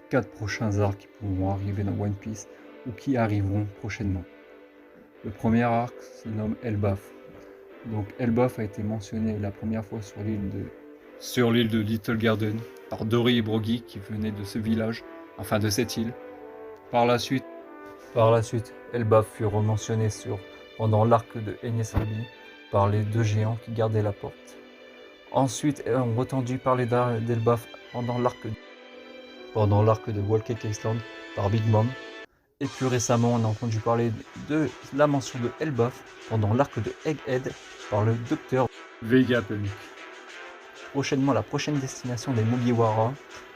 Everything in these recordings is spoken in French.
4 prochains arcs qui pourront arriver dans One Piece ou qui arriveront prochainement. Le premier arc se nomme Elbaf. Donc Elbaf a été mentionné la première fois sur l'île de Little Garden par Dory et Broggy qui venaient de ce village, enfin de cette île. Par la suite, Elbaf fut rementionné pendant l'arc de Enies Lobby par les deux géants qui gardaient la porte. Ensuite, on a entendu parler d'Elbaf pendant l'arc de Whole Cake Island par Big Mom. Et plus récemment, on a entendu parler de la mention de Elbaf pendant l'arc de Egghead par le docteur Vegapunk. Prochainement, la prochaine destination des Mugiwara.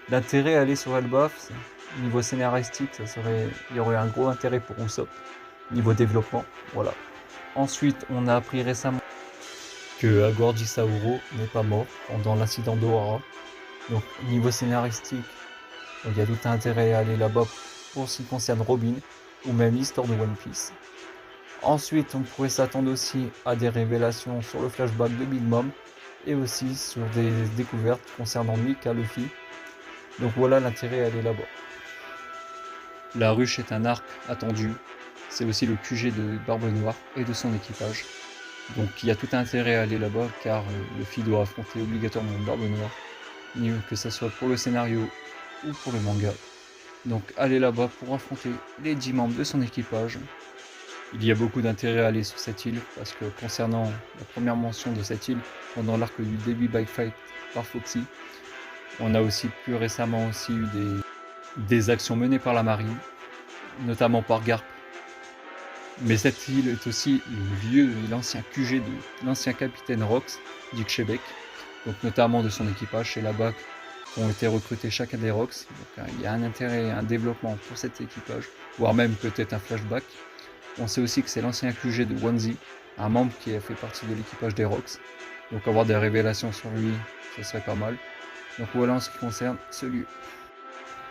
L'intérêt à aller sur Elbaf, niveau scénaristique, il y aurait un gros intérêt pour Usopp. Niveau développement, voilà. Ensuite, on a appris récemment que Agordi Sauro n'est pas mort pendant l'incident d'Ohara. Donc, niveau scénaristique, il y a tout intérêt à aller là-bas pour ce qui concerne Robin ou même l'histoire de One Piece. Ensuite, on pourrait s'attendre aussi à des révélations sur le flashback de Big Mom et aussi sur des découvertes concernant Mika Luffy. Donc voilà l'intérêt à aller là-bas. La ruche est un arc attendu. C'est aussi le QG de Barbe Noire et de son équipage. Donc il y a tout intérêt à aller là-bas car Luffy doit affronter obligatoirement Barbe Noire, que ce soit pour le scénario ou pour le manga. Donc allez là-bas pour affronter les 10 membres de son équipage. Il y a beaucoup d'intérêt à aller sur cette île parce que concernant la première mention de cette île pendant l'arc du début by fight par Foxy, on a aussi plus récemment aussi eu des actions menées par la marine, notamment par Garp. Mais cette île est aussi le lieu de l'ancien QG de l'ancien capitaine Rox, Dick Shebeck, donc notamment de son équipage. C'est là-bas qu'ont été recrutés chacun des Rox. Donc il y a un intérêt, un développement pour cet équipage, voire même peut-être un flashback. On sait aussi que c'est l'ancien QG de Wanzi, un membre qui a fait partie de l'équipage des Rox. Donc avoir des révélations sur lui, ce serait pas mal. Donc voilà en ce qui concerne ce lieu.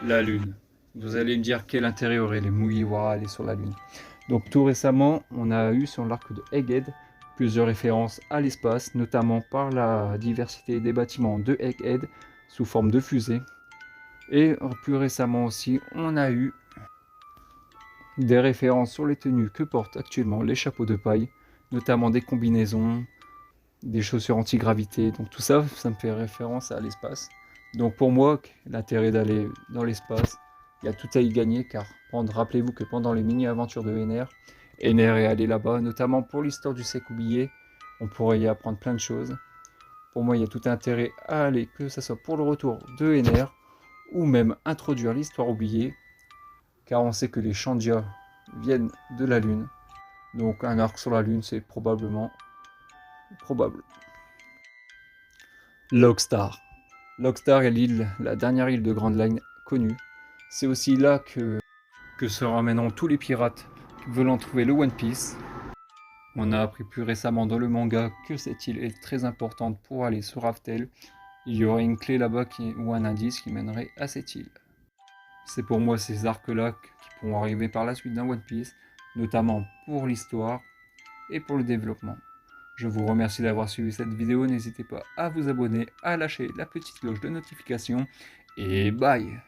La Lune. Vous allez me dire quel intérêt auraient les Mugiwara à aller sur la Lune. Donc tout récemment, on a eu sur l'arc de Egghead plusieurs références à l'espace, notamment par la diversité des bâtiments de Egghead sous forme de fusée. Et plus récemment aussi, on a eu des références sur les tenues que portent actuellement les chapeaux de paille, notamment des combinaisons, des chaussures anti-gravité. Donc tout ça, ça me fait référence à l'espace. Donc pour moi, l'intérêt d'aller dans l'espace, il y a tout à y gagner car rappelez-vous que pendant les mini-aventures de Ener est allé là-bas, notamment pour l'histoire du sec oublié, on pourrait y apprendre plein de choses. Pour moi, il y a tout intérêt à aller, que ce soit pour le retour de Ener ou même introduire l'histoire oubliée, car on sait que les Shandia viennent de la Lune. Donc un arc sur la Lune, c'est probable. Logstar. Logstar est la dernière île de Grand Line connue. C'est aussi là que se ramèneront tous les pirates voulant trouver le One Piece. On a appris plus récemment dans le manga que cette île est très importante pour aller sur Raftel. Il y aurait une clé là-bas ou un indice qui mènerait à cette île. C'est pour moi ces arcs-là qui pourront arriver par la suite dans One Piece, notamment pour l'histoire et pour le développement. Je vous remercie d'avoir suivi cette vidéo, n'hésitez pas à vous abonner, à lâcher la petite cloche de notification et bye!